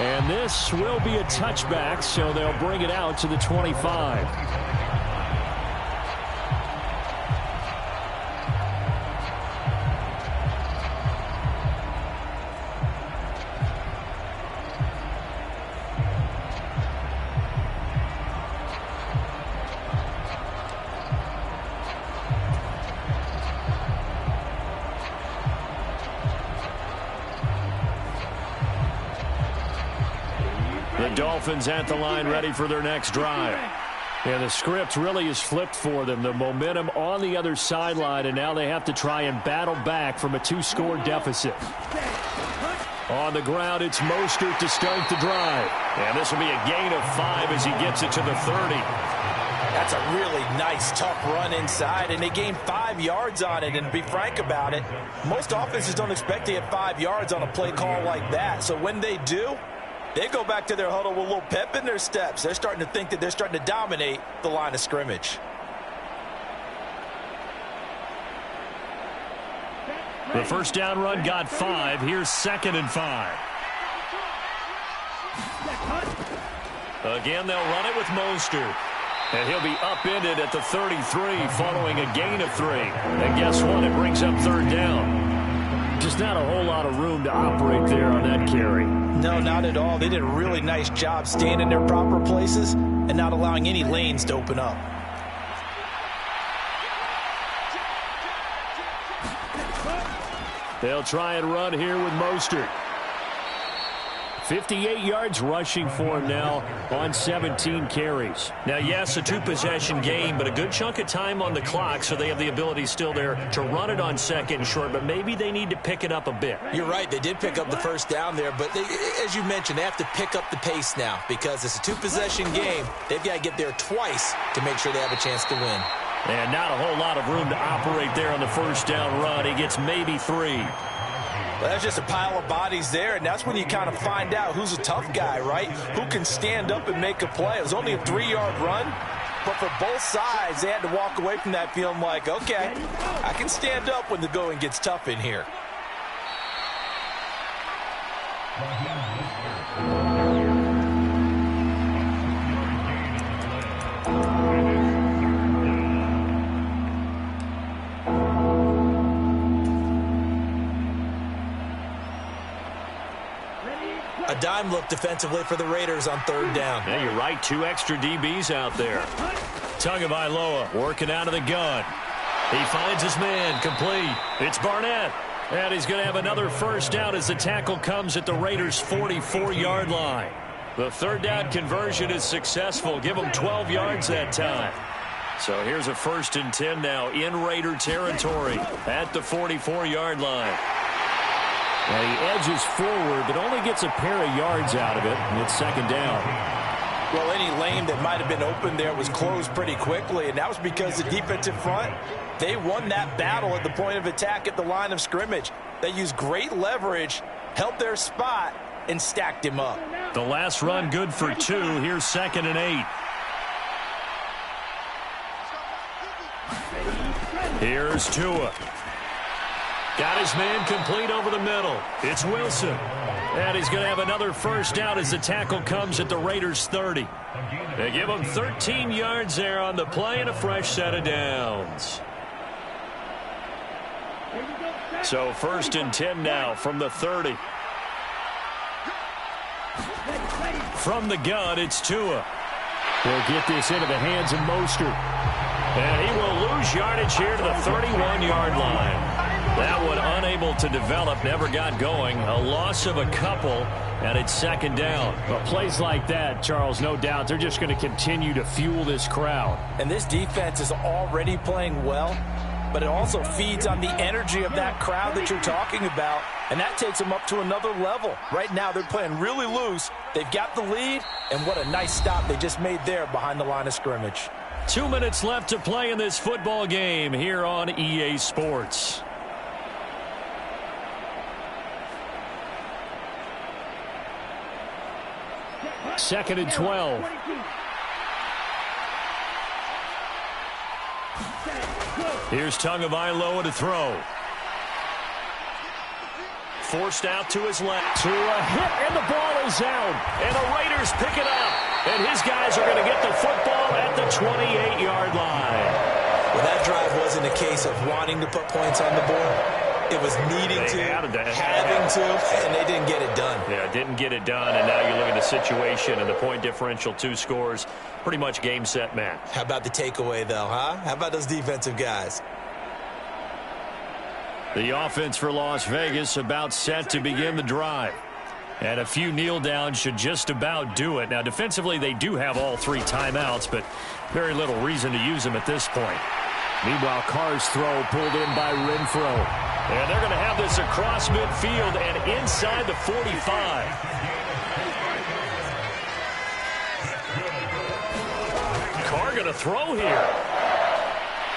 And this will be a touchback, so they'll bring it out to the 25. Dolphins at the line ready for their next drive. And the script really is flipped for them. The momentum on the other sideline, and now they have to try and battle back from a 2-score deficit. On the ground, it's Mostert to start the drive. And this will be a gain of 5 as he gets it to the 30. That's a really nice, tough run inside, and they gained 5 yards on it. And to be frank about it, most offenses don't expect to get 5 yards on a play call like that. So when they do, they go back to their huddle with a little pep in their steps. They're starting to think that they're starting to dominate the line of scrimmage. The first down run got 5. Here's 2nd and 5. Again, they'll run it with Mostert. And he'll be upended at the 33 following a gain of 3. And guess what? It brings up 3rd down. Just not a whole lot of room to operate there on that carry. No, not at all. They did a really nice job staying in their proper places and not allowing any lanes to open up. They'll try and run here with Mostert. 58 yards rushing for him now on 17 carries. Now, yes, a 2-possession game, but a good chunk of time on the clock, so they have the ability still there to run it on 2nd and short, but maybe they need to pick it up a bit. You're right. They did pick up the first down there, but as you mentioned, they have to pick up the pace now because it's a 2-possession game. They've got to get there twice to make sure they have a chance to win. And not a whole lot of room to operate there on the first down run. He gets maybe 3. Well, that's just a pile of bodies there, and that's when you kind of find out who's a tough guy, right? Who can stand up and make a play. It was only a 3-yard run, but for both sides, they had to walk away from that feeling like, okay, I can stand up when the going gets tough in here. A dime look defensively for the Raiders on 3rd down. Yeah, you're right. 2 extra DBs out there. Tagovailoa working out of the gun. He finds his man complete. It's Barnett. And he's going to have another first down as the tackle comes at the Raiders' 44-yard line. The 3rd down conversion is successful. Give them 12 yards that time. So here's a 1st and 10 now in Raider territory at the 44-yard line. And he edges forward, but only gets a pair of yards out of it, and it's 2nd down. Well, any lane that might have been open there was closed pretty quickly, and that was because the defensive front, they won that battle at the point of attack at the line of scrimmage. They used great leverage, held their spot, and stacked him up. The last run good for 2. Here's 2nd and 8. Here's Tua. Got his man complete over the middle. It's Wilson. And he's going to have another first down as the tackle comes at the Raiders' 30. They give him 13 yards there on the play and a fresh set of downs. So 1st and 10 now from the 30. From the gun, it's Tua. He'll get this into the hands of Mostert. And he will lose yardage here to the 31-yard line. That one unable to develop, never got going. A loss of a couple, and it's 2nd down. But plays like that, Charles, no doubt, they're just going to continue to fuel this crowd. And this defense is already playing well, but it also feeds on the energy of that crowd that you're talking about, and that takes them up to another level. Right now, they're playing really loose. They've got the lead, and what a nice stop they just made there behind the line of scrimmage. 2 minutes left to play in this football game here on EA Sports. Second and 12. Here's Tagovailoa to throw. forced out to his left. To a hit, and the ball is out. And the Raiders pick it up. And his guys are going to get the football at the 28-yard line. Well, that drive wasn't a case of wanting to put points on the board. It was needing to, having to, and they didn't get it done. Yeah, didn't get it done, and now you look at the situation and the point differential, 2 scores, pretty much game, set, match. How about the takeaway, though, huh? How about those defensive guys? The offense for Las Vegas about set to begin the drive. And a few kneel downs should just about do it. Now, defensively, they do have all 3 timeouts, but very little reason to use them at this point. Meanwhile, Carr's throw pulled in by Renfro. And they're going to have this across midfield and inside the 45. Carr going to throw here.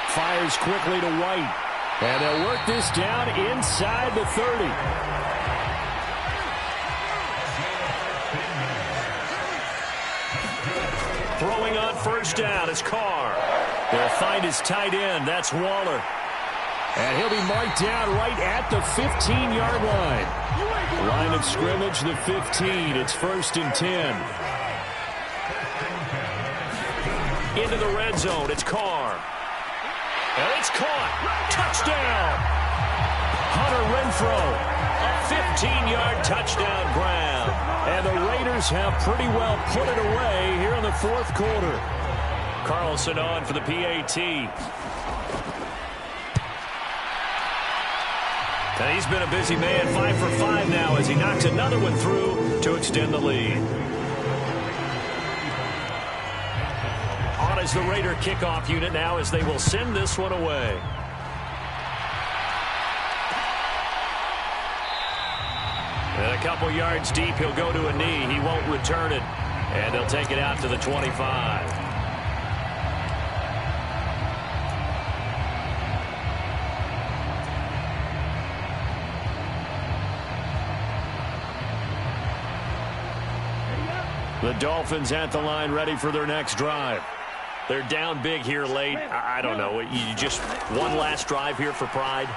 Fires quickly to White. And they'll work this down inside the 30. Throwing on first down is Carr. They'll find his tight end. That's Waller. And he'll be marked down right at the 15-yard line. Line of scrimmage, the 15. It's 1st and 10. Into the red zone. It's Carr. And it's caught. Touchdown. Hunter Renfro. A 15-yard touchdown grab. And the Raiders have pretty well put it away here in the 4th quarter. Carlson on for the PAT. And he's been a busy man, 5 for 5 now as he knocks another one through to extend the lead. On is the Raider kickoff unit now as they will send this one away. And a couple yards deep, he'll go to a knee. He won't return it. And they'll take it out to the 25. The Dolphins at the line ready for their next drive. They're down big here late. I don't know. You just one last drive here for pride?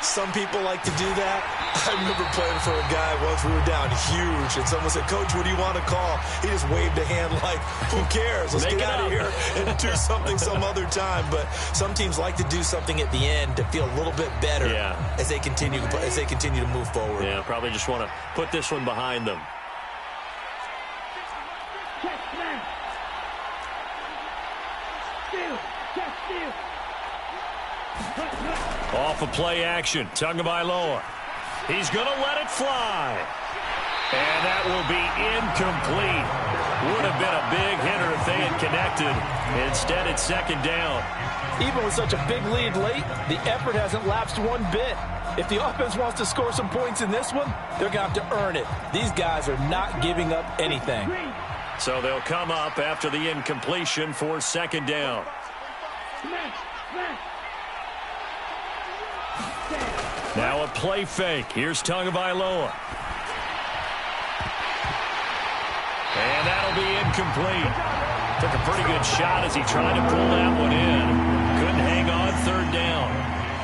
Some people like to do that. I remember playing for a guy once. We were down huge, and someone said, "Coach, what do you want to call?" He just waved a hand like, who cares? Let's get out of here and do something some other time. But some teams like to do something at the end to feel a little bit better as they continue to move forward. Yeah, probably just want to put this one behind them. Off of play action, Tagovailoa. He's going to let it fly. And that will be incomplete. Would have been a big hitter if they had connected. Instead, it's 2nd down. Even with such a big lead late, the effort hasn't lapsed one bit. If the offense wants to score some points in this one, they're going to have to earn it. These guys are not giving up anything. So they'll come up after the incompletion for 2nd down. Now a play fake. Here's Tagovailoa. And that'll be incomplete. Took a pretty good shot as he tried to pull that one in. Couldn't hang on 3rd down.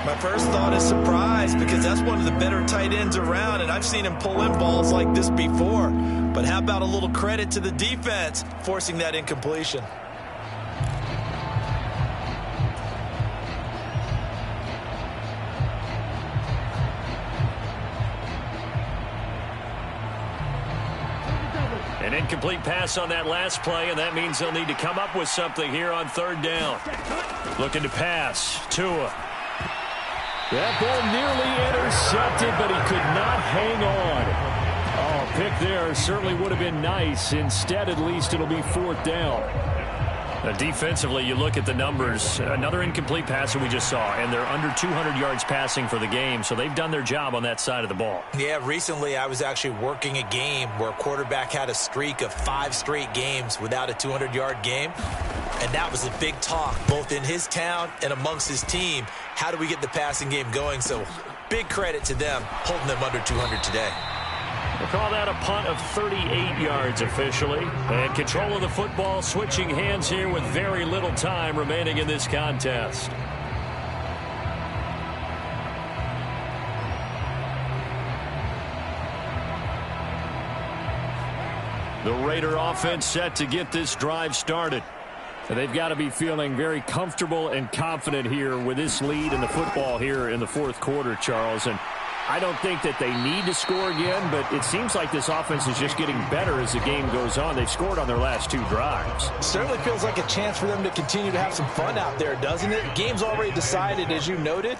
My first thought is surprise, because that's one of the better tight ends around, and I've seen him pull in balls like this before. But how about a little credit to the defense forcing that incompletion? An incomplete pass on that last play, and that means they'll need to come up with something here on 3rd down. Looking to pass. Tua. That ball nearly intercepted, but he could not hang on. Oh, pick there certainly would have been nice. Instead, at least, it'll be 4th down. Defensively, you look at the numbers. Another incomplete pass that we just saw, and they're under 200 yards passing for the game, so they've done their job on that side of the ball. Yeah, recently I was actually working a game where a quarterback had a streak of 5 straight games without a 200-yard game, and that was a big talk, both in his town and amongst his team. How do we get the passing game going? So big credit to them, holding them under 200 today. We'll call that a punt of 38 yards officially. And control of the football switching hands here with very little time remaining in this contest. The Raider offense set to get this drive started. They've got to be feeling very comfortable and confident here with this lead in the football here in the fourth quarter, Charles. And I don't think that they need to score again, but it seems like this offense is just getting better as the game goes on. They've scored on their last 2 drives. Certainly feels like a chance for them to continue to have some fun out there, doesn't it? Game's already decided, as you noted.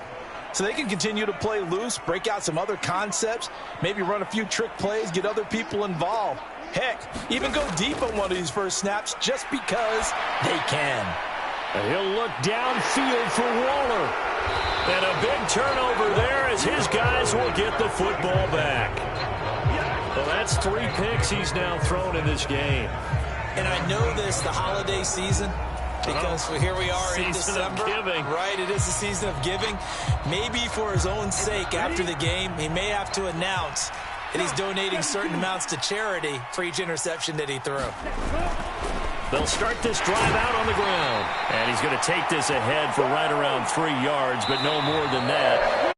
So they can continue to play loose, break out some other concepts, maybe run a few trick plays, get other people involved. Heck, even go deep on one of these first snaps just because they can. And he'll look downfield for Waller. And a big turnover there as his guys will get the football back. Well, that's 3 picks he's now thrown in this game. And I know this, the holiday season, because here we are in December. Right, it is the season of giving. Maybe for his own sake after the game, he may have to announce that he's donating certain amounts to charity for each interception that he threw. They'll start this drive out on the ground. And he's going to take this ahead for right around 3 yards, but no more than that.